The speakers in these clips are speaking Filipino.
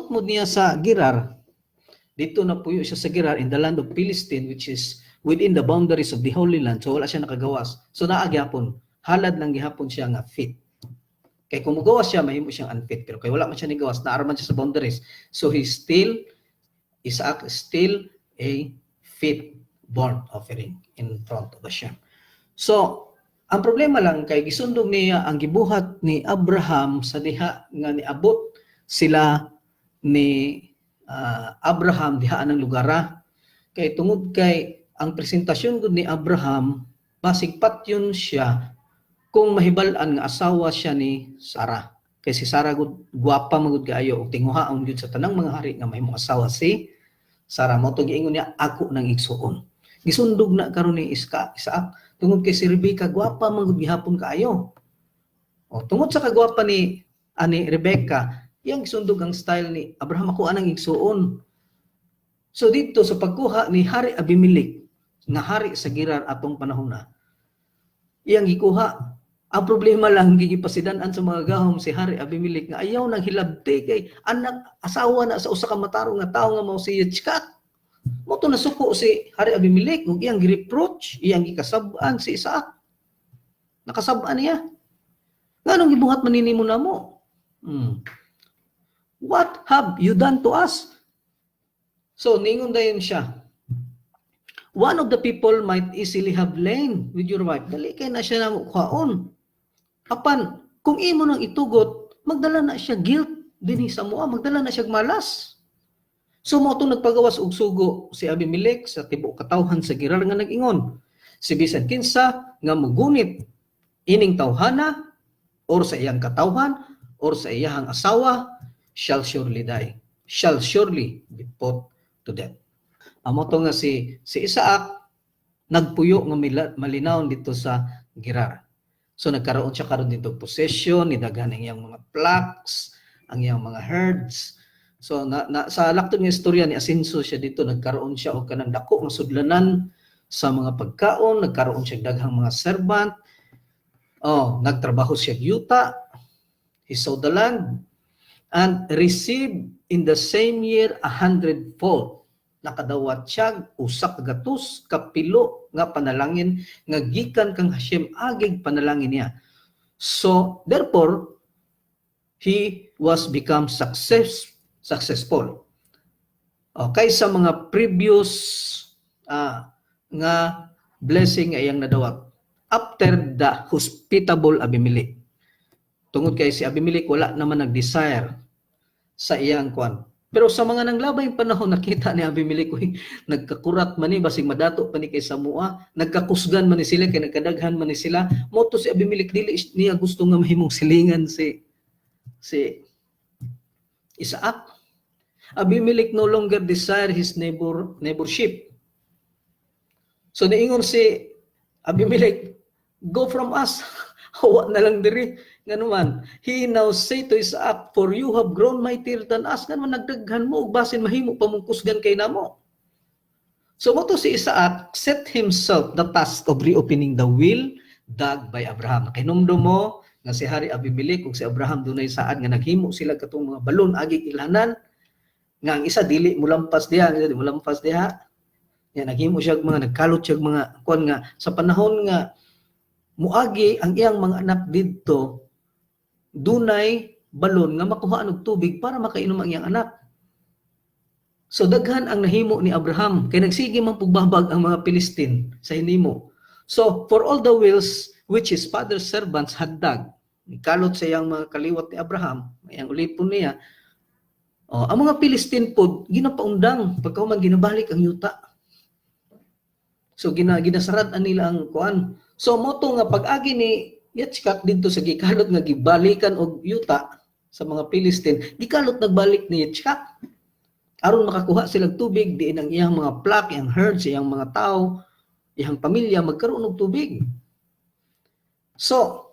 suot mo niya sa Gerar, dito na puyo siya sa Gerar in the land of Philistine, which is within the boundaries of the Holy Land. So wala siya nakagawas. So naagihapon, halad lang gihapon siya nga fit. Kay kung magawas siya, mahimo siyang unfit. Pero kay wala man siya nigawas, naaraman siya sa boundaries. So Isaac is still a fit burnt offering in front of Hashem. So, ang problema lang kay gisundog niya ang gibuhat ni Abraham sa diha nga niabot sila ni Abraham diha ng lugar. Kay tungod kay ang presentasyon gud ni Abraham basig patyon siya kung mahibal-an nga asawa siya ni Sarah. Kay si Sarah gud gwapa magud kaayo ug tinguhaon gud sa tanang mga hari nga mahimong asawa si Sarah. Mo to giingon niya, ako nang igsuon. Gisundog na karon ni Isaac tungod kay si Rebecca gwapa magud gihapon kaayo. O tungod sa kagwapa ni Rebecca, iyang gisundog ang style ni Abraham, ako anang igsuon. So dito sa pagkuha ni Hari Abimelech nga hari sa Gerar atong panahon na, iyang gikuha. Ang problema lang gigipasidan-an sa mga gahom si Hari Abimelech nga ayaw nang hilabti kay anak asawa na sa usa ka matarong nga tawo nga mao si Yitzchak. Mo to nasuko si Hari Abimelech ug iyang gi-reproach, iyang gikasab-an si Isaac. Nakasab-an niya. Nganong gibuhat man nimo namo? What have you done to us? So ningon dayon siya. One of the people might easily have lain with your wife. Dali kay na siya namo kwaon. Apan, kung imo nang itugot, magdala na siya guilt dinhi sa mua, magdala na siya malas. So mo itong nagpagawas og sugo si Abimelech sa tibok katawhan sa Gerar nga nag-ingon. Si bisan kinsa nga mugunit ining tawhana or sa iyang katawhan or sa iyang asawa shall surely die. Shall surely be put to death. Amo to nga si Isaac nagpuyo nga malinaw dito sa Gerar. So nagkaroon siya karon dito possession, nidaghan ang iyang mga flocks, ang iyang mga herds. So sa laktod nga istorya ni Asenso siya dito, nagkaroon siya og kanang dako nga sudlanan sa mga pagkaon, nagkaroon siya daghang mga servant. Nagtrabaho siya yuta. He sowed the land and received in the same year 100-fold. Nakadawat siya usak gatus kapilo nga panalangin nga gikan kang Hashem agig panalangin niya. So therefore he was become successful. Kaysa mga previous nga blessing nga iyang nadawat after the hospitable Abimelech. Tungod kay si Abimelech wala naman nag-desire sa iyang kwan. Pero sa mga nanglabay panahon, nakita ni Abimelech, nagkakurat man ni, basig madato pa ni kay Samua, nagkakusgan man ni sila, kay nagkadaghan man ni sila. Moto si Abimelech, dili niya gusto nga mahimong silingan si Isaac. Abimelech no longer desire his neighborship. So niingon si Abimelech, go from us. Hawa na lang diri. Nga naman, he now say to Isaac, for you have grown mightier than us. Nga naman, nagdaghan mo, basin mahimo pamungkusgan kay namo. So mo to si Isaac set himself the task of reopening the will dug by Abraham. Kinumdum mo nga si Hari Abimelech ug si Abraham dunay saad nga naghimo sila katong mga balon agig ilhanan nga ang isa dili mulampas diha, Yan naghimo siya mga nagkalot siya mga kuan nga sa panahon nga muagi ang iyang mga anak didto dunay balon nga makuhaan og tubig para makainom ang iyang anak. So daghan ang nahimo ni Abraham kay nagsige man pugbabag ang mga Palestine sa hinimo. So for all the wells which his father's servants had dug, kalot sa iyang mga kaliwat ni Abraham, iyang ulipon niya. Ang mga Palestine pod ginapaundang pagkahuman ginabalik ang yuta. So ginasarad nila ang kuan. So moto nga pag-agi ni Yitzchak dito sa gikalot nga gibalikan og yuta sa mga Palestine, gikalot nagbalik ni Yitzchak aron makakuha sila tubig diin ang iyang mga flock, iyang herds, iyang mga tao, iyang pamilya magkaroon og tubig. So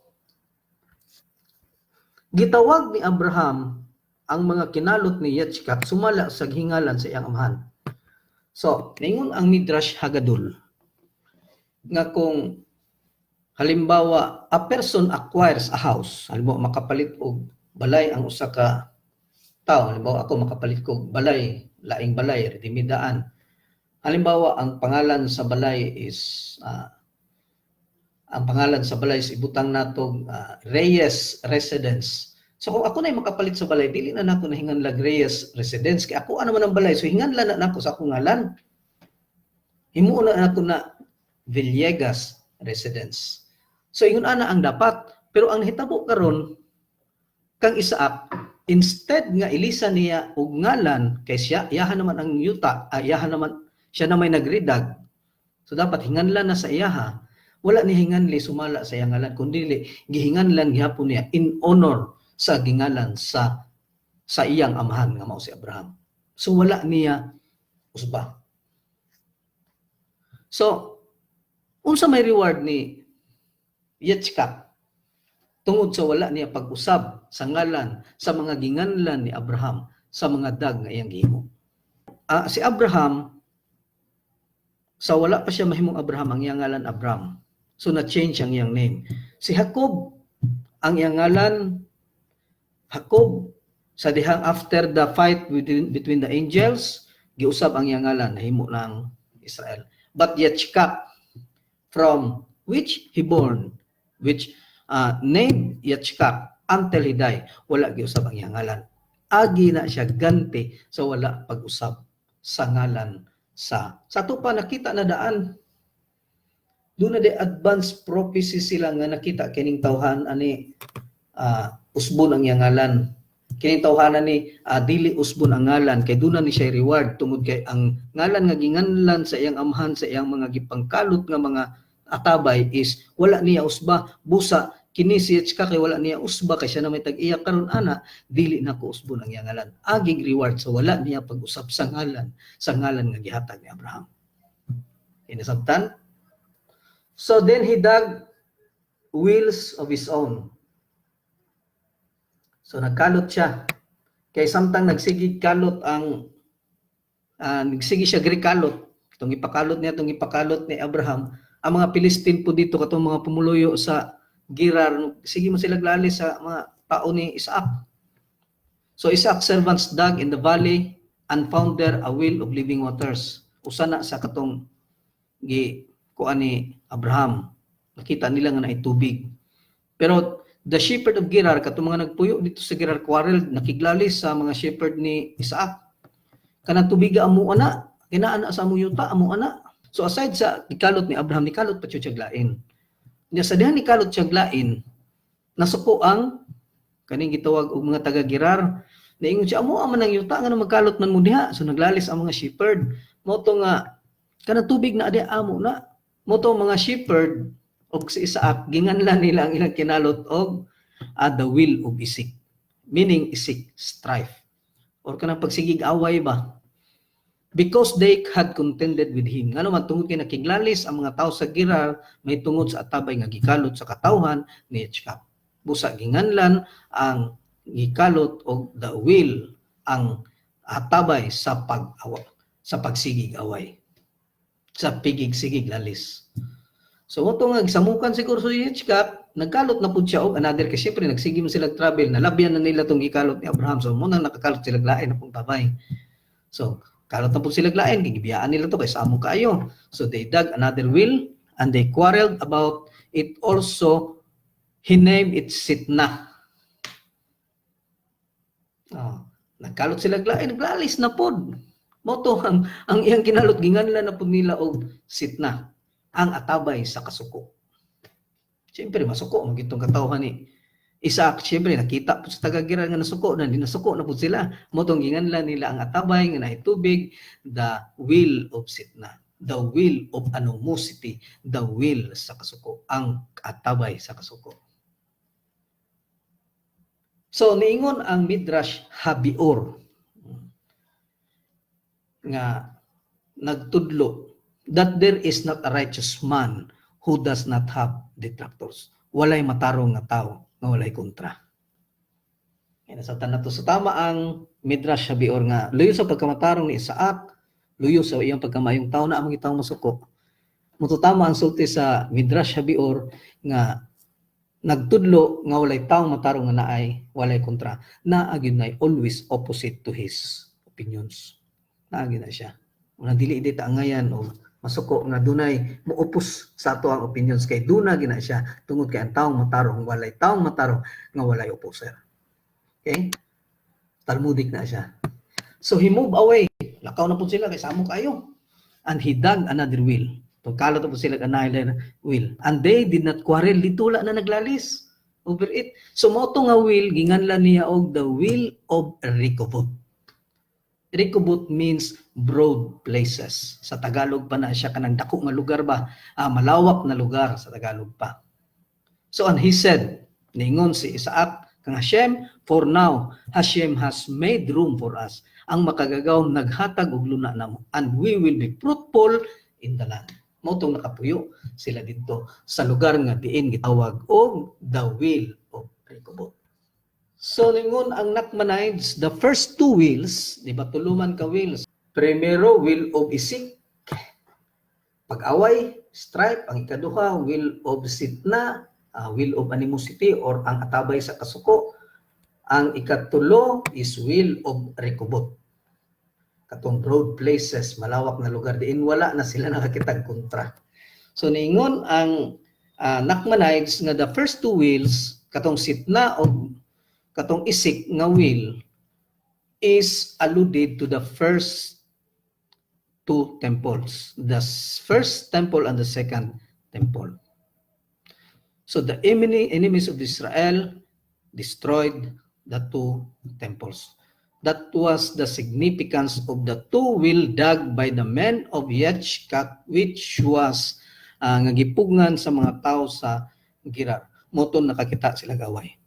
gitawag ni Abraham ang mga kinalot ni Yitzchak sumala sa hingalan sa iyang amahan. So ningon ang Midrash Hagadol nga kung halimbawa, a person acquires a house. Halimbawa, makapalit og balay ang usa ka tao. Halimbawa ako makapalit ko balay, laing balay, redimidaan. Halimbawa ang pangalan sa balay is ibutang natong Reyes Residence. So kung ako na makapalit sa balay, dili na nako nahinganlag Reyes Residence kay ako ano man ang balay, so hinganlan na nako sa akong ngalan. Himuon na nako na Villegas Residence. So ingon ana ang dapat, pero ang hitabo karon kang Isaac, instead nga ilisan niya og ngalan kay siya iyahan naman ang yuta, iyahan naman siya na may nagridag. So dapat hinganlan na sa iyaha. Wala ni hinganli sumala sa iyang ngalan, kundi gihinganlan gihapon niya in honor sa gingalan sa iyang amahan nga mao si Abraham. So wala niya usba. So unsa may reward ni Yitzchak tungod sa wala niya pag-usab sa ngalan sa mga ginganlan ni Abraham sa mga dag nga iyang gihimo. Si Abraham, sa wala pa siya mahimong Abraham, ang iyang ngalan Abram. So na-change ang iyang name. Si Jacob, ang iyang ngalan Jacob. Sa dihang after the fight between the angels, giusab ang iyang ngalan, nahimo ng Israel. But Yitzchak, from which he born, which named Yitzchak until he died, wala giusab ang iyang ngalan. Agi na siya ganti sa wala pag-usab sa ngalan sa to pa nakita na daan. Doon na de advanced prophecy sila nga nakita kining tawhan ani usbon ang iyang ngalan. Kining tawhanan ni dili usbon ang ngalan kay doon na ni siya reward tungod kay ang ngalan nga ginganlan sa iyang amhan sa iyang mga gipangkalot nga mga atabay is wala niya usba, busa kini si Yitzchak kay wala niya usba kay siya na may tag-iya karon ana, dili na ko usbon ang iyang ngalan. Aging reward sa wala niya pag-usab sa ngalan nga gihatag ni Abraham. Inasabtan? So then he dug wells of his own. So nagkalot siya. Kay samtang nagsigig kalot ang nagsigi siya grikalot. Itong ipakalot ni Abraham, ang mga Pilistine po dito katong mga pumuluyo sa Gerar, sige mo sila glali sa mga tao ni Isaac. So Isaac's servants dug in the valley and found there a well of living waters. Usa na sa katong kuan ni Abraham. Nakita nila nga naay tubig. Pero the shepherd of Gerar, katong mga nagpuyo dito sa Gerar quarrel, nakiglali sa mga shepherd ni Isaac. Kanang tubiga amo ana, kinaana sa amo yuta amo ana. So aside sa ikalot ni Abraham, nikalot pa siya tiyaglain. Sa dihan nikalot tiyaglain, nasuko ang kaning gitawag og mga taga Gerar. Naingon siya, amo man ang yuta nga magkalot man mo diha. So naglalis ang mga shepherd. Moto nga kanang tubig na adi amo na. Moto mga shepherd og si Isaac ginganlan nila ang ilang kinalot og the will of isik. Meaning isik, strife. Or kanang pagsigig away ba? Because they had contended with him. Ngano man tungod kay nakiglalis ang mga tao sa Gerar, may tungod sa atabay nga gikalot sa katawhan ni Yitzchak. Busa ginganlan ang gikalot og the will, ang atabay sa sa pagsigig away. Sa pigig-sigig lalis. So moto nga gisamukan siguro sa Yitzchak, nagkalot na pud siya og another kasi syempre nagsige mo sila travel, nalabyan na nila tong gikalot ni Abraham. So mo nang nakakalot sila lain na pong tabay. So kalot na po sila lain, gigibiyaan nila to kay samo kaayo. So they dug another well and they quarreled about it also. He named it Sitna. Nagkalot sila lain, naglalis na pod. Moto ang iyang kinalot ginganlan na pod nila og Sitna, ang atabay sa kasuko. Siyempre masuko ang gitong katawhan ni Isaac, siyempre nakita po sa taga-Gerar nga nasuko na, dinasuko na po sila. Motong ginganlan nila ang atabay nga naay tubig, the will of Sitna, the will of animosity, the will sa kasuko, ang atabay sa kasuko. So niingon ang Midrash Habior nga nagtudlo that there is not a righteous man who does not have detractors. Walay matarong nga tao nga walay kontra. Nasabtan nato sa tama ang Midrash Habior nga luyo sa pagkamatarong ni Isaac, luyo sa iyang pagkamayong tao na among itawong masuko. Mututama ang sulti sa Midrash Habior nga nagtudlo nga walay taong matarong nga naay walay kontra, naa gyud nay always opposite to his opinions. Naa gyud na siya. Una dili dita angayan o masuko nga dunay moopos sa ato ang opinions kay duna gina siya tungod kay ang taong matarong walay taong matarong nga walay opposer. Okay? Talmudic na siya. So he moved away. Lakaw na po sila kay samo kayo. And he dug another well. Pagkalot po sila another well. And they did not quarrel. Litula na naglalis over it. So moto nga will, ginganlan niya og the will of Rehoboth. Rehoboth means broad places. Sa Tagalog pa na siya kanang dako nga lugar ba? Malawak na lugar sa Tagalog pa. So and he said, ningon si Isaac kang Hashem, for now Hashem has made room for us. Ang makagagaw naghatag og luna namo, and we will be fruitful in the land. Motong nakapuyo sila dito sa lugar nga diin gitawag og the will of Rehoboth. So ningon ang Nachmanides, the first two wills, di ba tuluman ka wills? Primero, will of Isik, pag-away, strife. Ang ikaduha, will of Sitna, will of animosity or ang atabay sa kasuko. Ang ikatulo is will of Rehoboth. Katong broad places, malawak na lugar diin wala na sila nakakitag kontra. So ningon ang Nachmanides nga the first two wills, katong Sitna o katong Isik nga will is alluded to the first two temples, the first temple and the second temple. So the enemies of Israel destroyed the two temples. That was the significance of the two will dug by the men of Yechkat, which was ngagipugngan sa mga tao sa Gerar. Moton nakakita sila gaway.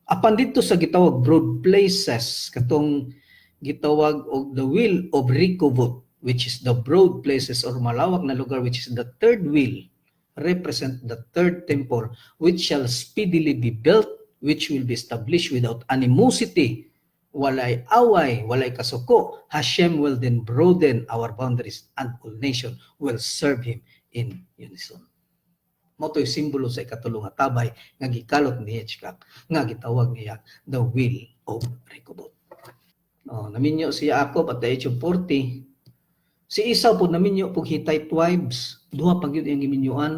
Apan dito sa gitawag broad places, katong gitawag og the will of Rehoboth, which is the broad places or malawak na lugar, which is the third will, represent the third temple, which shall speedily be built, which will be established without animosity, walay away, walay kasuko. Hashem will then broaden our boundaries, and all nations will serve Him in unison. Moto'y simbolo sa ikatulong nga tabay nga gikalot ni Hitchcock nga gitawag niya the will of Rehoboth. Naminyo si Jacob at the age of 40. Si Esau po naminyo pog Hittite wives. Duha pag yun ang giminyuan.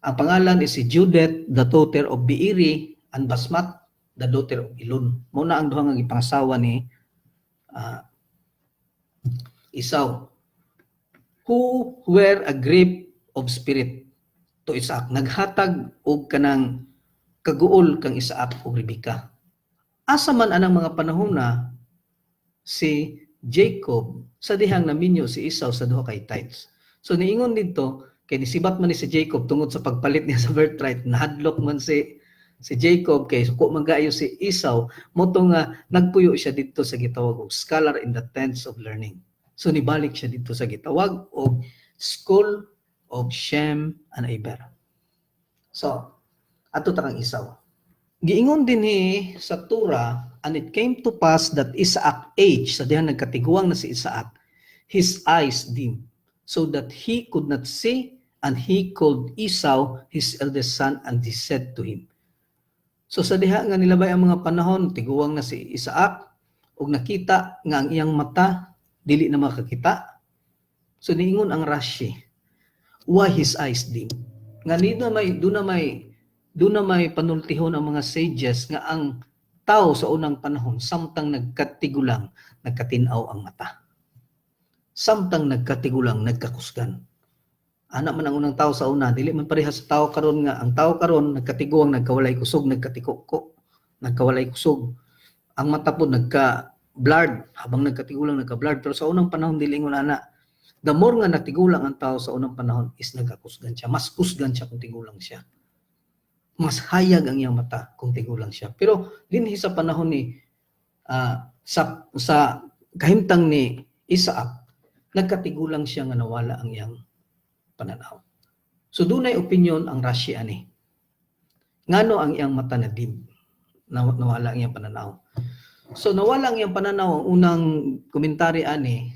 Ang pangalan is si Judith, the daughter of Beeri, and Basmat, the daughter of Elon. Muna ang duha nga gipangasawa ni Esau, who were a grief of spirit to Isaac. Naghatag og kanang kaguol kang Isaac og Rebecca. Asa man anang mga panahon na si Jacob sa dihang naminyo si Esau sa duha ka Hittites. So niingon dito kay nisibat man ni si Jacob tungod sa pagpalit niya sa birthright, nahadlok man si Jacob kay suko man gaayo si Esau, moto nga nagpuyo siya dito sa gitawag og scholar in the tents of learning. So nibalik siya dito sa gitawag og school of Shem and Eber. So, ato takang Esau. Giingon din sa Torah, and it came to pass that Isaac age, sa dihan nagkatiguang na si Isaac, his eyes dim, so that he could not see, and he called Esau his eldest son, and he said to him. So sa diha nga nilabay ang mga panahon, tiguang na si Isaac, ug nakita nga ang iyang mata dili na makakita. So niingon ang Rashi, why his eyes dim? Nga doon na may panultihon ang mga sages nga ang tao sa unang panahon samtang nagkatigulang, nagkatinaw ang mata. Samtang nagkatigulang, nagkakusgan. Anak man ang unang tao sa una, dili man pareha sa tao karon nga ang tao karon nagkatiguang, nagkawalay kusog, nagkatikoko, nagkawalay kusog. Ang mata po nagka-blurred, habang nagkatigulang nagka-blurred, pero sa unang panahon dili ingon ana. The more nga nagtigulang ang tao sa unang panahon is nagkakusgan siya. Mas kusgan siya kung tigulang siya. Mas hayag ang iyang mata kung tigulang siya. Pero dinhi sa panahon ni sa kahimtang ni Isaac, nagkatigulang siya nga nawala ang iyang pananaw. So dunay opinion ang Rashi ani. Ngano ang iyang mata na dim? Nawala ang iyang pananaw. So nawala ang iyang pananaw, ang unang komentary ani,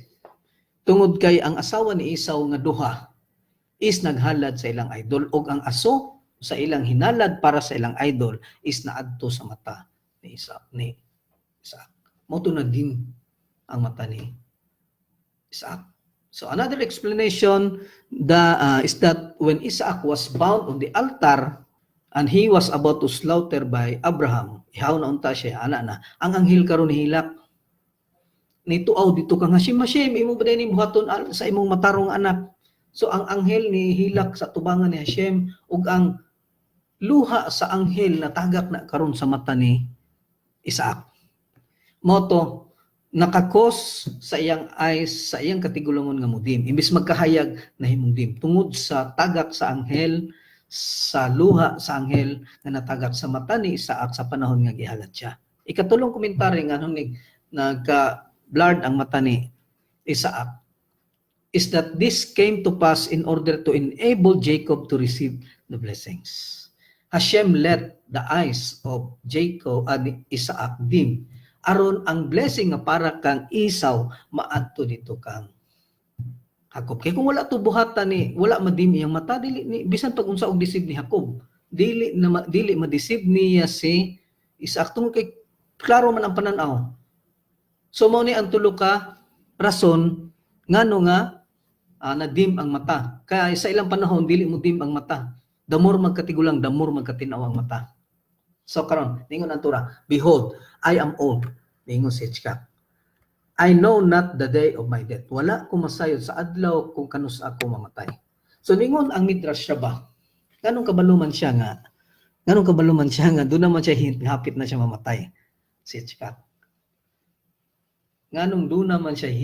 tungod kay ang asawa ni Esau nga duha is naghalad sa ilang idol, og ang aso sa ilang hinalad para sa ilang idol is naadto sa mata ni Isaac. Moto na din ang mata ni Isaac. So another explanation is that when Isaac was bound on the altar and he was about to slaughter by Abraham, ihaw na unta siya, ana na, ang anghel karon hilak. Nito dito ka nga, Hashem, imo ba din buhaton sa imong matarong anak? So ang anghel ni hilak sa tubangan ni Hashem ug ang luha sa anghel na tagak na karon sa mata ni Isaac. Moto nakakos sa iyang eyes, sa iyang katigulungon nga mudim. Imbis magkahayag na himong dim tungod sa tagak sa anghel, sa luha sa anghel nga natagak sa mata ni Isaac sa panahon nga gihalat siya. Ikatulong komentaryo nga nung nagka-blurred ang mata ni Isaac is that this came to pass in order to enable Jacob to receive the blessings. Hashem let the eyes of Jacob and Isaac dim aron ang blessing nga para kang Esau maadto dito kang Jacob. Kaya kung wala to buhatan ni wala madim iyang mata dili bisan pag unsa og deceive ni Jacob dili ma-deceive niya si Isaac tungod kay klaro man ang pananaw. So mao ni ang tulo ka rason ngano nga nadim ang mata. Kaya sa ilang panahon dili mo dim ang mata. The more magkatigulang, the more magkatinaw ang mata. So karon ningon ang Torah, behold, I am old. Ningon si Hitchcock. I know not the day of my death. Wala ko masayod sa adlaw kung kanus ako mamatay. So ningon ang Midrash Rabbah. Ganong kabaluman siya nga doon naman siya hapit na siya mamatay. Si Hitchcock. Nganong doon naman siya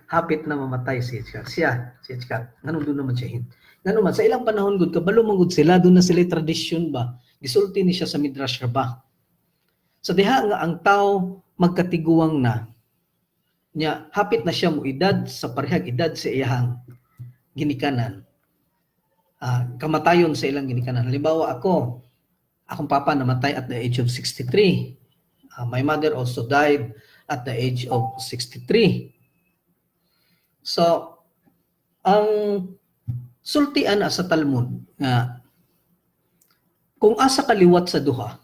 hapit na mamatay si Hitchcock. Si Hitchcock. Nganong doon naman siya Ngano man sa ilang panahon gud kabalo man gud sila doon na sila tradisyon ba gisulti ni siya sa Midrash Rabbah. Sa diha nga ang tao magkatiguang na nya hapit na siya mo edad sa parehag edad sa iyang ginikanan. Kamatayon sa ilang ginikanan. Halimbawa akong papa namatay at the age of 63. My mother also died at the age of 63. So ang sultian sa Talmud nga kung asa kaliwat sa duha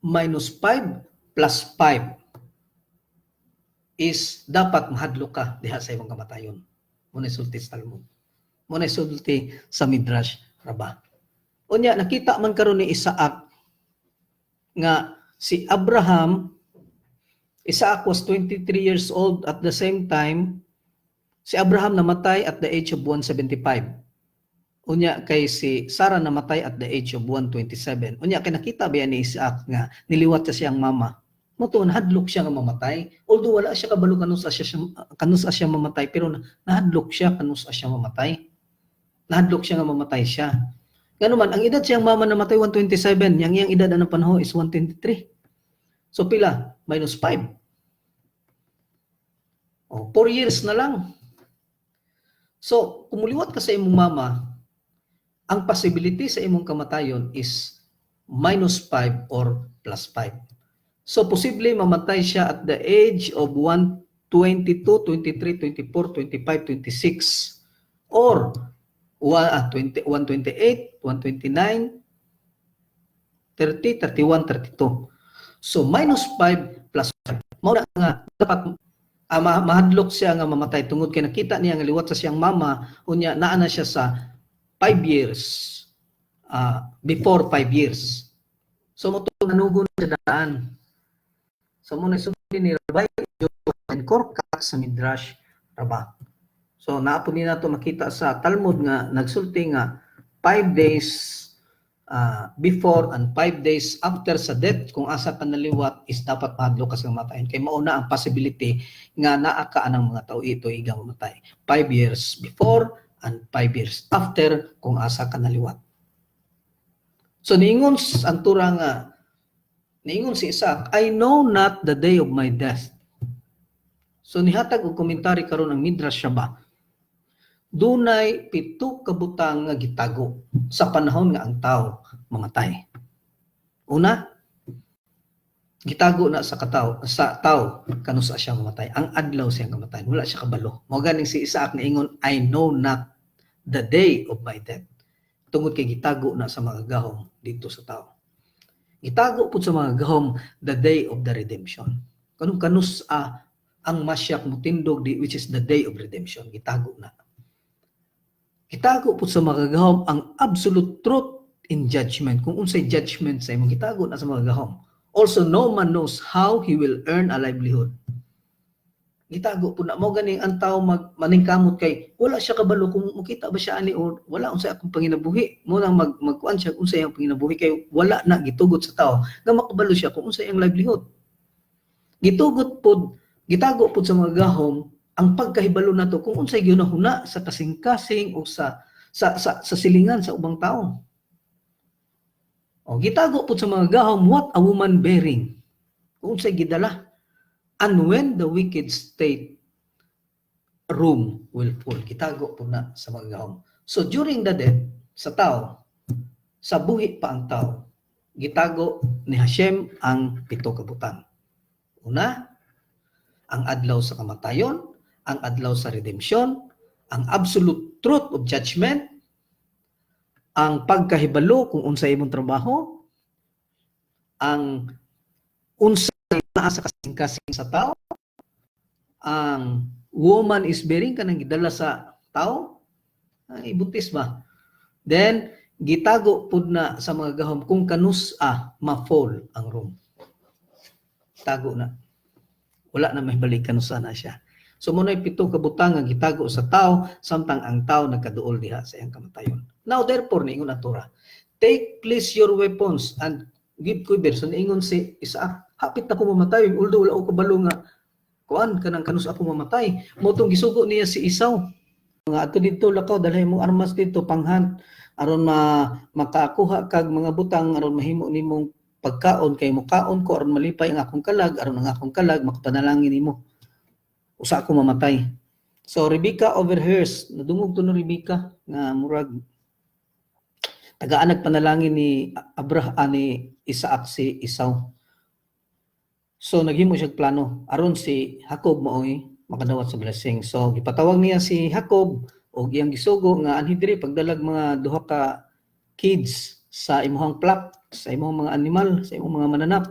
-5 plus 5 is dapat mahadlok ka diha sa imong kamatayon. Muna sulti sa Talmud. Muna sulti sa Midrash Rabbah. Unya nakita man karon ni Isaac nga si Isaac was 23 years old at the same time si Abraham namatay at the age of 175. Unya kay si Sarah namatay at the age of 127. Unya kay nakita ba ni Isaac nga niliwat sa siyang mama. Moton hadlok siya nga mamatay. Although wala siya kabalo kanus siya mamatay pero nahadlok siya kanus siya mamatay. Nahadlok siya nga mamatay siya. Ngano man ang edad siyang mama namatay 127, yang iyang edad na panahon is 123. So pila? -5. 4 years na lang. So, kumuliwat ka sa imong mama, ang possibility sa imong kamatayon is -5 or +5. So, posible mamatay siya at the age of 22, 23, 24, 25, 26 or 128, 129, 30, 31, 32. So, -5 plus 5. Mao na nga dapat mahadlok siya nga mamatay tungod kay nakita niya nga liwat sa siyang mama unya naa na siya sa 5 years before 5 years. So mo nanugon sa daan. So mo nasulti ni Rabbi and Korkak sa Midrash Rabbah. So naato ni nato makita sa Talmud nga nagsulti nga 5 days before and 5 days after sa death kung asa ka naliwat is dapat mahadlok ka sa matayin kay mauna ang possibility nga naa ka anang mga tao ito igang mamatay 5 years before and 5 years after kung asa ka naliwat. So niingon ang tura nga niingon si Isaac, I know not the day of my death. So nihatag og komentary karon ang Midrash Rabbah. Dunay 7 ka butang nga gitago sa panahon nga ang tao mamatay. Una, gitago na sa tao kanus siya mamatay. Ang adlaw siya mamatay, wala siya kabalo. Mao ganing si Isaac nga ingon, I know not the day of my death. tungod kay gitago na sa mga gahom dito sa tao. Gitago po sa mga gahom the day of the redemption. Kanong kanus ang masyak mutindog di, which is the day of redemption. Gitago na. Gitago po sa mga gahom ang absolute truth in judgment. Kung unsay judgment sa imong gitago na sa mga gahom. Also, no man knows how he will earn a livelihood. Gitago po na mo ganing ang tao maningkamot kay wala siya kabalo kung makita ba siya ani o wala unsay akong panginabuhi. Mo nang magkuan siya unsay ang panginabuhi kay wala na gitugot sa tao nga makabalo siya kung unsay ang livelihood. Gitugot po, gitago po sa mga gahom ang pagkahibalo nato kung unsay ginahuna sa kasing-kasing o sa silingan sa ubang tao. O gitago po sa mga gahom what a woman bearing. Kung unsay gidala. And when the wicked state room will full. Gitago po na sa mga gahom. So during the death sa tao, sa buhi pa ang tao, gitago ni Hashem ang pito ka butang. Una, ang adlaw sa kamatayon, ang adlaw sa redemption, ang absolute truth of judgment, ang pagkahibalo kung unsay imong trabaho, ang unsay naa sa kasing-kasing sa tao, ang woman is bearing kanang gidala sa tao, ay buntis ba? Then gitago pud na sa mga gahom kung kanus ma-fall ang room. Tago na. Wala na may balik kanusa na siya. So muna'y pito ka butang nga gitago sa tao samtang ang tao nagkaduol diha sa iyang kamatayon. Now therefore niingon ang Torah, take please your weapons and give quiver. So niingon si Isaac, hapit na ko mamatay although wala ko kabalo nga kuan kanang kanus ako mamatay. Motong gisugo niya si Esau. Nga ato dito lakaw dalhay mo armas dito panghan aron makakuha kag mga butang aron mahimo nimong pagkaon kay mo kaon ko aron malipay ang akong kalag aron ang akong kalag makapanalangin nimo. Usa ako mamatay. So Rebecca overhears, nadungog to no Rebecca nga murag tagaan nagpanalangin ni Abraham ni Isaac si Esau. So naghimo siya plano aron si Jacob maoy makadawat sa blessing. So gipatawag niya si Jacob og iyang gisugo nga anhi diri pagdalag mga duha ka kids sa imong flock, sa imong mga animal, sa imong mga mananap.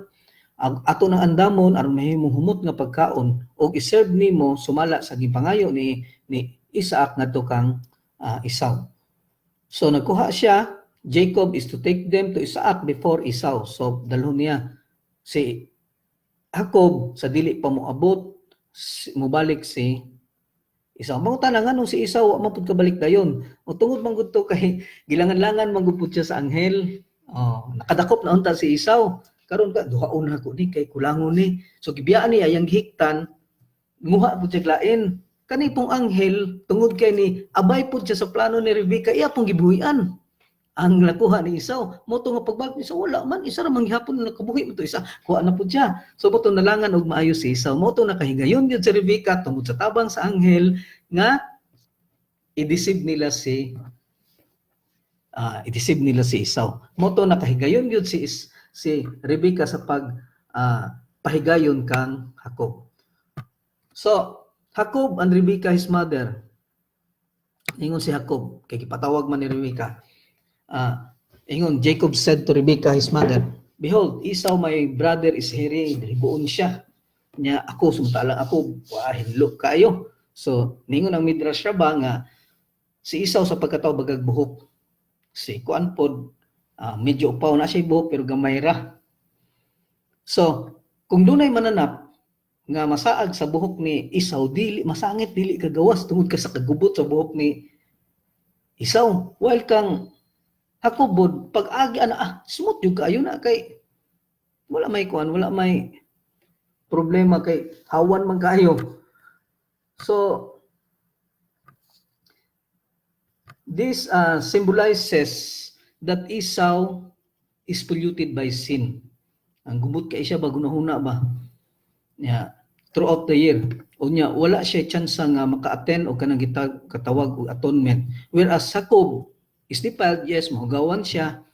Ato nang andamon aron mahimong humot nga pagkaon og iserve nimo sumala sa gipangayo ni Isaac ngadto kang Esau. So nagkuha siya, Jacob is to take them to Isaac before Esau. So dalhon niya si Jacob sa dili pa moabot mobalik si Esau. Mangutan nga nung si Esau wa man pud kabalik dayon. O tungod man gud to kay gilangan-langan man gud siya sa anghel. Nakadakop na unta si Esau. Karon ka duhaon ako ni kay kulangon ni. So gibiyaan niya yang gihiktan nguha pud siya lain. Kani pong anghel tungod kay ni abay pud siya sa plano ni Rebecca iya pong gibuhian. Ang nakuha ni Esau moto nga pagbalik ni Esau wala man isa ra manghapon nakabuhi mo to isa kuha na pud siya. So moto nalangan og maayo si Esau moto nakahigayon gyud si Rebecca tungod sa tabang sa anghel nga i-deceive nila si Esau. Moto nakahigayon gyud si Rebecca sa pahigayon kang Jacob. So, Jacob and Rebecca his mother. Ingon si Jacob, kay gipatawag man ni Rebecca. Ingon, Jacob said to Rebecca his mother, behold, Esau my brother is here. Ribuon siya. Nya ako sumtalang ako, hinlo kayo. So, ningon ang Midrash Rabbah nga si Esau sa pagkatao bagag buhok. Si kuan pod medyo upaw na siya buhok pero gamay ra. So, kung dunay mananap nga masaag sa buhok ni Esau, dili masangit, dili kagawas tungod ka sa kagubot sa buhok ni Esau. While kang Hakobod, pag-agi smooth yung kayo na kay wala may kuan, wala may problema kay hawan man kayo. So, this symbolizes that Esau is polluted by sin. Ang gubot kay siya ba gunahuna ba? Yeah, throughout the year. Unya wala siya chance nga maka-attend o kanang katawag og atonement. Whereas Jacob is defiled, yes, mahugawan siya,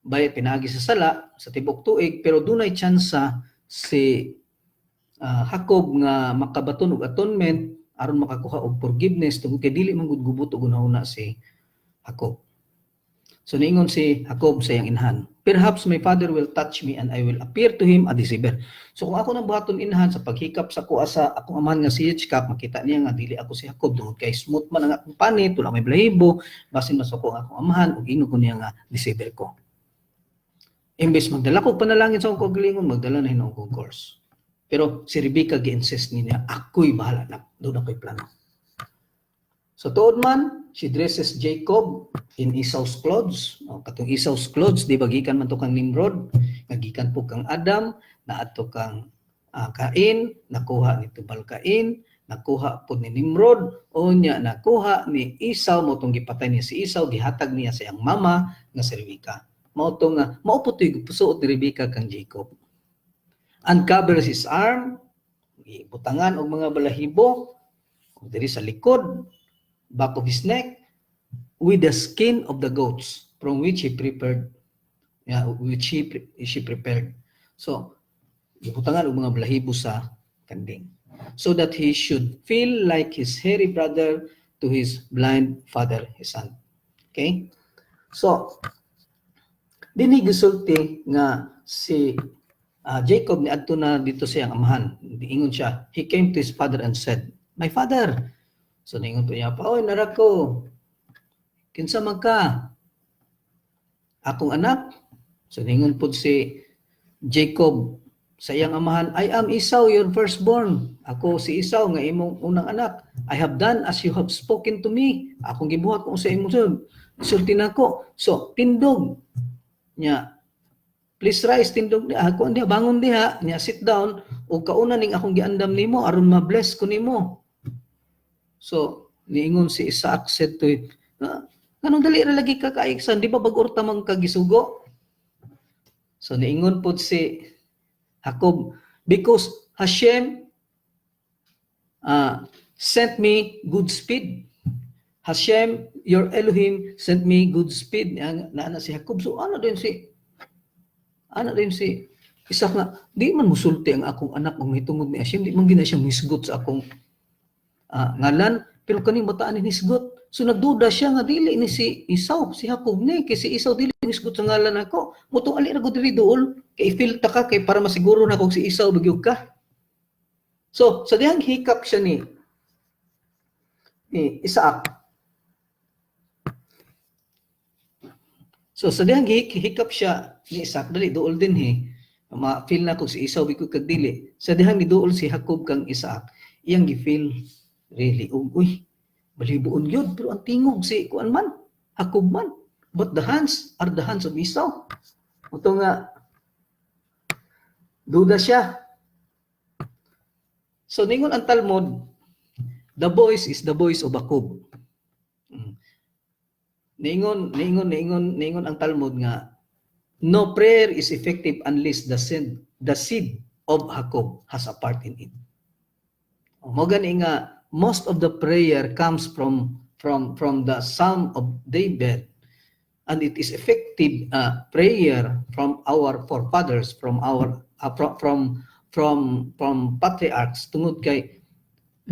bayad pinaagi sa sala, sa tibok tuig, pero dunay chance si Jacob nga makabaton og atonement aron makakuha og forgiveness tungod kay dili man gud gubot og gunahuna si Jacob. So niingon si Jacob sa iyang inhan, perhaps my father will touch me and I will appear to him a deceiver. So kung ako nang buhaton inhan sa paghikap sa kuha sa akong amahan nga si Yitzchak, makita niya nga dili ako si Jacob tungod kay smooth man ang akong panit, wala may balahibo, basin mas ako ang akong amahan ug ingog ko niya nga deceiver ko. Imbes magdala ko panalangin sa akong kagalingon, magdala na hinuon kong course. Pero si Rebecca gi-insist niya, ako'y bahala na, doon ako'y plano. So tuod man, she dresses Jacob in Esau's clothes. Katong Esau's clothes, di ba gikan man to kang Nimrod, nagikan po kang Adam, naadto kang Cain, nakuha ni Tubal Cain, nakuha po ni Nimrod, o niya nakuha ni Esau, mo tong gipatay niya si Esau, gihatag niya sa iyang mama nga si Rebecca. Mao to nga maupo to pusuot ni Rebecca kang Jacob. Uncovers his arm, ibutangan og mga balahibo, og diri sa likod, back of his neck, with the skin of the goats from which he prepared, she prepared. So, ibutangan og mga balahibo sa kanding, so that he should feel like his hairy brother to his blind father, his son. Okay? So, dini gisulti nga si Jacob ni adto na dito sa iyang amahan. Ingon siya, he came to his father and said, "My father." So ningon po niya, "Oy, narako. Kinsa man ka? Akong anak." So ningon po si Jacob sa iyang amahan, "I am Esau, your firstborn. Ako si Esau nga imong unang anak. I have done as you have spoken to me." Akong gibuhat kung sa imong sulti nako. So tindog niya, "Please rise, tindog diha. Ako diha, bangon diha, niya sit down o kauna ning akong giandam nimo aron ma-bless ko nimo." So niingon si Isaac said to it, "Kanong dali ra lagi ka kaiksan, di ba bag-urta man ka gisugo?" So niingon po si Jacob, "Because Hashem sent me good speed. Hashem, your Elohim, sent me good speed." Na si Jacob. So ano din si Isaac nga, di man musulti ang akong anak kung hitungod ni Hashem, di man gina siya misgot sa akong ngalan, pero kaning bataan ni hisgot. So nagduda siya nga dili ni si Esau, si Jacob ni, kay si Esau dili hisgot sa ngalan ako. Mutong ali ra gud diri duol, kay filta ka kay para masiguro na kung si Esau bagyog ka. So sa dihang hikap siya ni Isaac. So sa dihang hikap siya ni Isaac, dali duol din ma-feel na kung si Esau bagyog kag dili. Sa dihang ni duol si Jacob kang Isaac, iyang gi-feel really, uy, balibuon yun, pero ang tingog si kuan man, Jacob man. But the hands are the hands of Esau. Ito nga, duda siya. So, ningon ang Talmud, the voice is the voice of Jacob. Ningon ang Talmud nga, no prayer is effective unless the seed of Jacob has a part in it. Mo gani nga, most of the prayer comes from the Psalm of David, and it is effective prayer from our forefathers, from patriarchs, tungod kay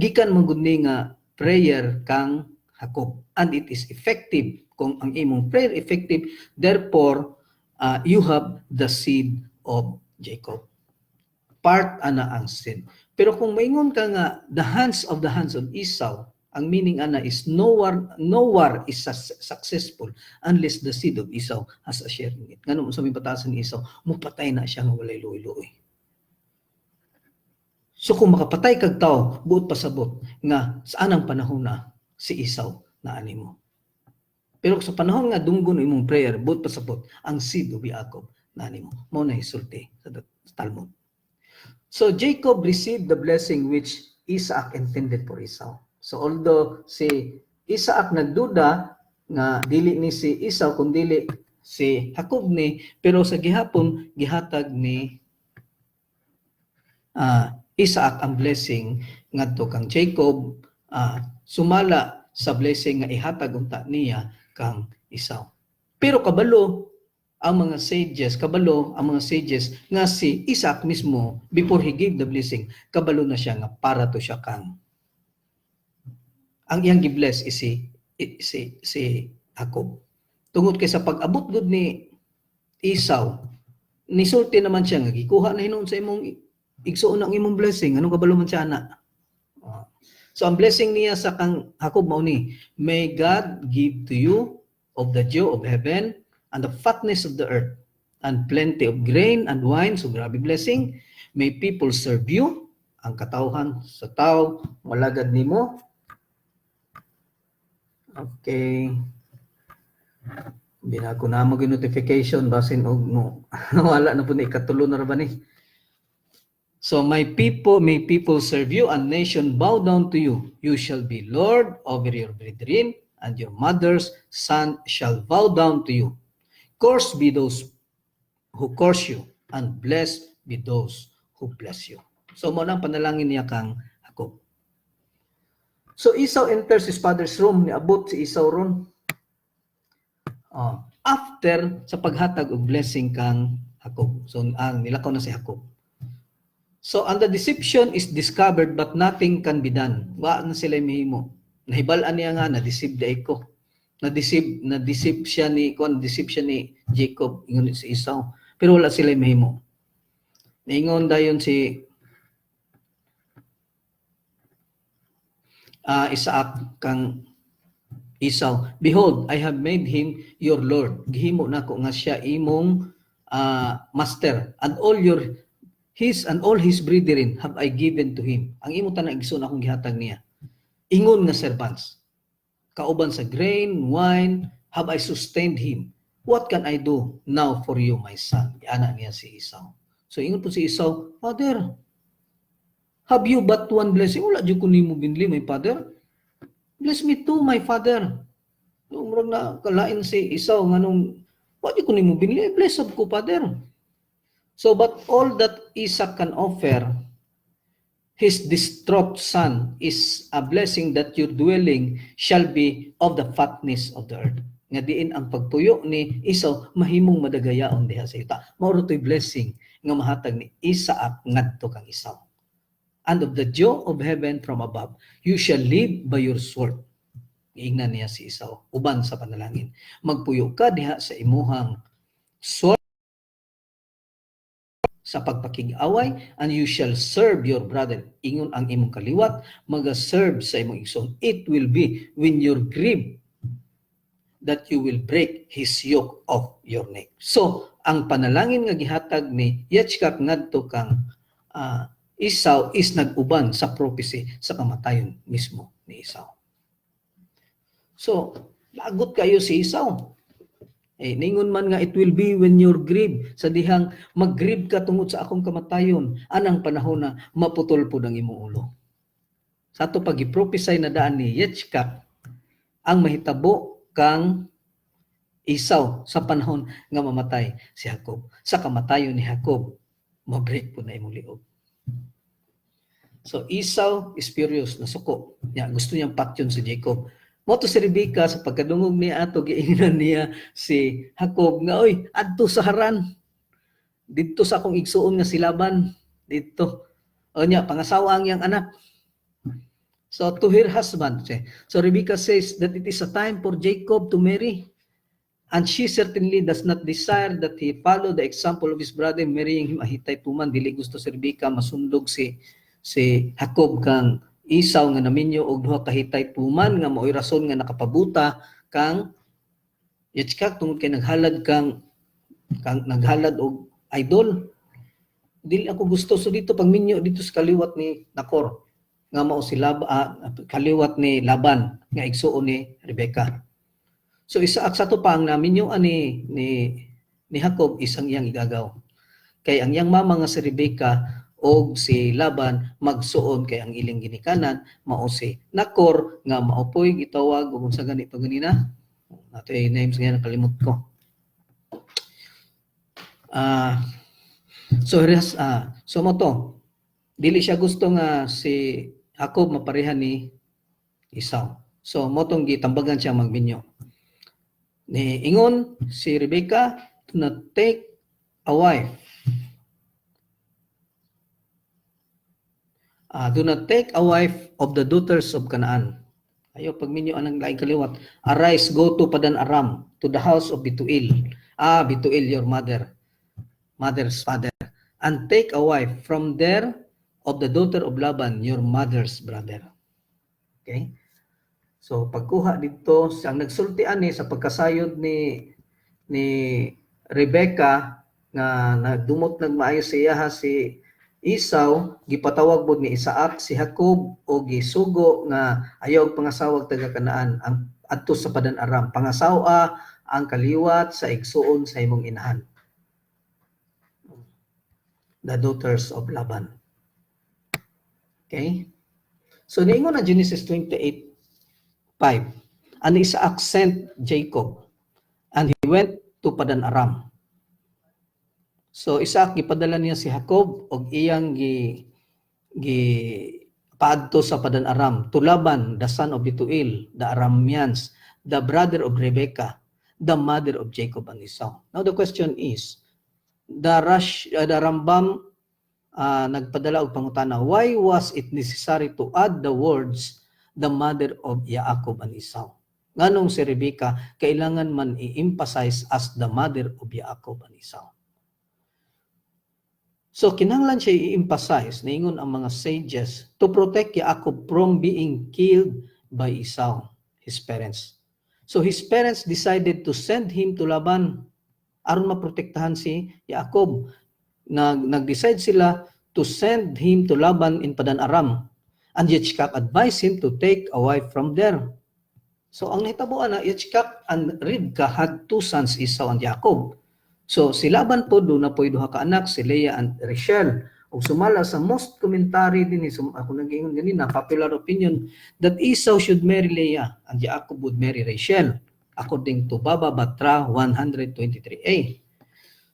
gikan man gud ni nga prayer kang Jacob, and it is effective kung ang imong prayer effective, therefore you have the seed of Jacob. Part ana ang seed. Pero kung maingon ka nga the hands of Esau, ang meaning ana is nowhere is successful unless the seed of Esau has a share in it. Ngano sa may batasan ni Esau, mupatay na siya nga walay luoy-luoy. So kung makapatay kag tao, buot pasabot nga sa anang panahon na si Esau na animo. Pero sa panahon nga dunggon imong prayer, buot pasabot ang seed of Jacob na animo. Mao na hisulti sa Talmud. So Jacob received the blessing which Isaac intended for Esau. So although si Isaac nagduda nga dili ni si Esau kundi si Jacob ni, pero sa gihapon gihatag ni Isaac ang blessing ngadto kang Jacob, sumala sa blessing nga ihatag unta niya kang Esau. Pero kabalo ang mga sages nga si Isaac mismo, before he gave the blessing, kabalo na siya nga para to siya kang ang iyang gi-bless is si Jacob. Tungod kay sa pag-abot gud ni Esau, nisulti naman siya nga gikuha na hinuon sa imong igsuon ang imong blessing. Anong kabalo man siya ana? So ang blessing niya sa kang Jacob mao ni, may God give to you of the dew of heaven and the fatness of the earth and plenty of grain and wine. So grabe blessing. May people serve you. Ang katawhan sa tao malagad nimo. Okay. Bina ko na mag notification basin og mo. Wala na po ni ikatulo na ra ba ni? So may people serve you, and nation bow down to you. You shall be Lord over your brethren, and your mother's son shall bow down to you. Cursed be those who curse you, and blessed be those who bless you. So mo nang panalangin niya kang Jacob. So Esau enters his father's room, niabot si Esau ron. After sa paghatag og blessing kang Jacob. So nilakaw na si Jacob. So, and the deception is discovered but nothing can be done. Wa na sila mihimo. Nahibalaan niya nga, na-deceive day ko. Na-deceive siya ni Jacob, ingon si Esau. Pero wala sila mihimo. Naingon dayon si Isaac kang Esau, behold, I have made him your Lord. Gihimo na ko nga siya imong master, and all his brethren have I given to him. Ang imo tanang igsoon akong gihatag niya. Ingon nga servants, kauban sa grain, wine, have I sustained him. What can I do now for you, my son? Anak niya si Esau. So ingon po si Esau, Father, have you but one blessing? Wala dyan ko nimo binli, my father. Bless me too, my father. Umrang na kalain si Esau, nganong, wala dyan ko nimo binli, bless ko, father. So, but all that Isaac can offer his distraught son is a blessing that your dwelling shall be of the fatness of the earth. Nga diin ang pagpuyo ni Esau mahimong madagayaon diha sa ita. Mao to'y blessing nga mahatag ni Isaac ngadto kang Esau. And of the dew of heaven from above, you shall live by your sword. Giingnan niya si Esau uban sa panalangin. Magpuyo ka diha sa imuhang sword sa pagpakig-away, and you shall serve your brother. Ingon ang imong kaliwat, maga-serve sa imong igsoon. It will be when you're grieved that you will break his yoke off your neck. So, ang panalangin nga gihatag ni Yitzchak ngadto kang Esau is nag-uban sa prophecy sa kamatayon mismo ni Esau. So, lagot kayo si Esau. Ningon man nga it will be when you're grieved, sa dihang mag-grieve ka tungod sa akong kamatayon, anang panahon na maputol po ng imong ulo. Sa ato pag-prophesy na daan ni Yitzchak, ang mahitabo kang Esau sa panahon nga mamatay si Jacob. Sa kamatayon ni Jacob, mabreak po na imong liog. So Esau is furious, nasuko. Gusto niyang patyon si Jacob. Moto si Rebecca sa pagkadungog niya ato giingnan niya si Jacob nga oy adto sa Haran. Didto sa akong igsuon nga si Laban didto. O niya pangasawa ang iyang anak. So to her husband. So Rebecca says that it is a time for Jacob to marry. And she certainly does not desire that he follow the example of his brother marrying him a Hittite woman. Dili gusto si Rebecca masundog si Jacob kang Esau nga naminyo og duha ka Hittite woman nga mao'y rason nga nakapabuta kang Yitzchak tungod kay naghalad naghalad og idol. Dili ako gusto so dito pagminyo dito sa kaliwat ni Nakor nga mao si kaliwat ni Laban nga igsuon ni Rebecca. So isa sa to pa ang naminyo ni Jacob isang iyang igagaw. Kay ang iyang mama nga si Rebecca og si Laban magsuon kay ang iling ginikanan mao si Nakor nga maopoy gitawag ug sa ganito ganina ato ay names nga nakalimot ko. So mo to dili siya gusto nga si Jacob mapareha ni Esau. So mo tong gitambagan siya magminyo. Ni ingon si Rebecca to not take a wife. Do not take a wife of the daughters of Canaan. Ayo pagminyo anang laing kaliwat. Arise, go to Padan Aram, to the house of Bituil. Bituil, your mother's father, and take a wife from there of the daughter of Laban, your mother's brother. Okay? So pagkuha dito, ang nagsultian ni sa pagkasayod ni Rebecca nga nagdumot nagmaayo siya si Esau, gipatawag pod ni Isaac si Jacob o gisugo nga ayaw pangasawag taga Kanaan ang adto sa Padan Aram, pangasawa ang kaliwat sa igsuon sa imong inahan, the daughters of Laban. Okay? So niingon na Genesis 28:5, and Isaac sent Jacob, and he went to Padan Aram. So Isaac gipadala niya si Jacob og iyang paadto sa Padan Aram to Laban, the son of Betuel, the Arameans, the brother of Rebekah, the mother of Jacob and Esau. Now the question is, the Rambam nagpadala og pangutana, why was it necessary to add the words the mother of Jacob and Esau? Nganong si Rebekah kailangan man i-emphasize as the mother of Jacob and Esau? So kinahanglan siya i-emphasize, niingon ang mga sages, to protect Jacob from being killed by Esau, his parents. So his parents decided to send him to Laban aron maprotektahan si Jacob. Nag-decide sila to send him to Laban in Padan Aram, and Yitzchak advised him to take a wife from there. So ang nahitabuan na Yitzchak and Ribka had two sons, Esau and Jacob. So si Laban po doon na po duha ka anak, si Leah and Rachel. O sumala sa most commentary din, ako nag-iingon ganina, popular opinion, that Esau should marry Leah and Jacob would marry Rachel, according to Baba Batra 123a.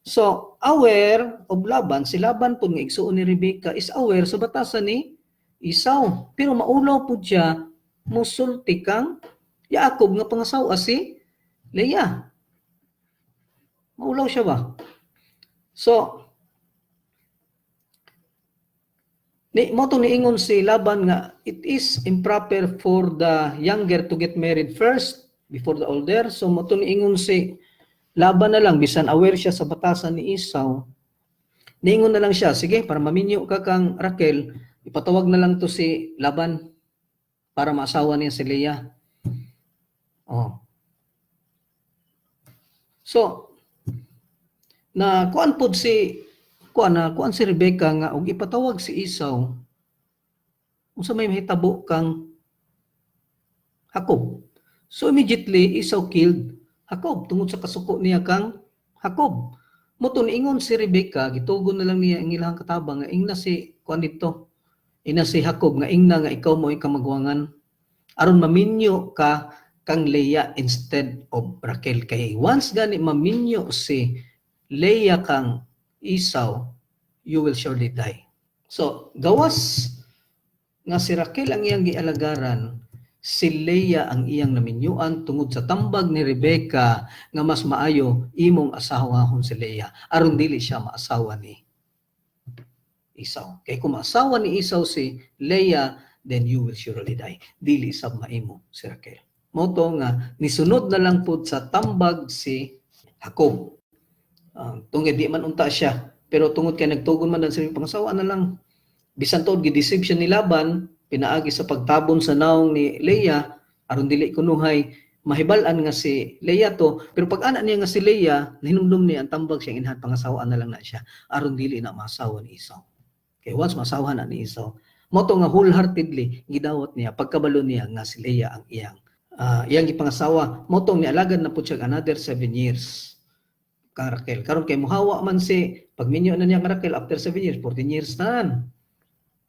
So, aware of Laban, si Laban po nga igsuon ni Rebecca is aware sa batasan ni Esau. Pero maulaw po siya, musulti kang Jacob nga pangasawa si Leah. Maulaw siya ba? So, mo to niingon si Laban nga it is improper for the younger to get married first before the older. So mo to niingon si Laban na lang, bisan aware siya sa batasan ni Esau, niingon na lang siya, sige, para maminyo ka kang Raquel, ipatawag na lang to si Laban para maasawa niya si Leah. Oh. So, na kuan pod si Rebecca nga og ipatawag si Esau, unsa may mahitabo kang Jacob. So immediately Esau killed Jacob tungod sa kasuko niya kang Jacob. Moto niingon si Rebecca, gitugon na lang niya ang ilang katabang nga ingna si kuan dito, ina si Jacob nga ingna nga ikaw mo ikamagwangan aron maminyo ka kang Leah instead of Raquel. Kay once gani maminyo si Leah kang Esau, you will surely die. So, gawas nga si Raquel ang iyang gialagaran, si Leah ang iyang naminyuan tungod sa tambag ni Rebecca nga mas maayo imong asahahon si Leah aron dili siya maasawa ni Esau. Kay kung maasawa ni Esau si Leah, then you will surely die. Dili sab maimo si Raquel. Moto nga nisunod na lang pud sa tambag si Jacob. Tungod di man unta siya, pero tungod kay nagtugon man sa pangasawa na lang, bisan tuod gideceive siya ni Laban, pinaagi sa pagtabon sa naong ni Leah aron dili kunuhay mahibal-an nga si Leah to, pero pag ana niya nga si Leah, hinumdum niya ang tambag siya inhan pangasawaan na lang na siya aron dili na maasawa ni Esau. Kay once maasawa na ni Esau, moto nga wholeheartedly gidawat niya pagkabalo niya nga si Leah ang iyang gipangasawa. Moto ni alagad na pud siya another 7 years. Kang Raquel. Karon kay muhawa man si pagminyo na niya kang Raquel after 7 years, 14 years na.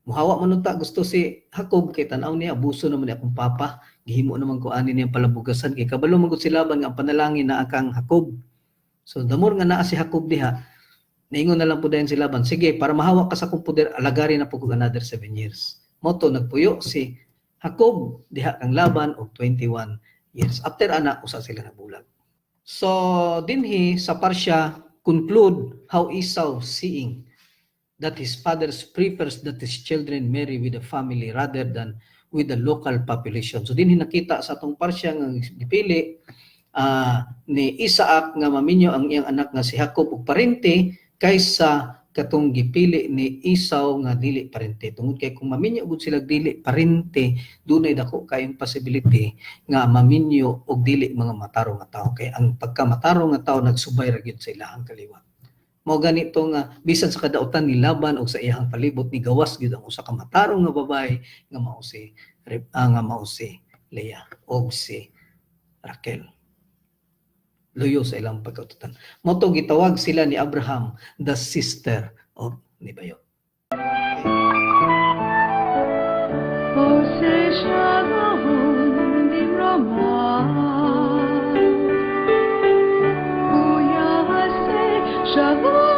Muhawa man unta gusto si Jacob kay tan-aw niya abuso naman ni akong papa, gihimo naman ko ani niya palabugasan kay kabalo man gud si Laban nga panalangin na akang Jacob. So damor nga naa si Jacob diha, naingon na lang po dayon si Laban, sige para mahawa ka sa akong poder, alagari na po ko another 7 years. Moto nagpuyo si Jacob diha kang Laban og 21 years. After ana usa sila nabulag. So dinhi sa parsya conclude how Esau seeing that his father prefers that his children marry with a family rather than with the local population. So dinhi nakita sa atong parsya nga gipili ni Isaac nga maminyo ang iyang anak nga si Jacob og parente kaysa katong gipili ni Esau nga dili parente. Tungod kay kung maminyo gud sila dili parente, dunay dako kayong possibility nga maminyo og dili mga matarong nga tao. Kay ang pagkamatarong nga tao nagsubay ra gyud sa ilahang kaliwat. Mao ganito nga bisan sa kadautan ni Laban o sa iyang palibot ni gawas gyud ang usa ka matarong nga babae nga mao si Leah o si Raquel. Luyo sa ilang pagkaututan. Mao to gitawag sila ni Abraham the sister of Nebaioth. Shalom.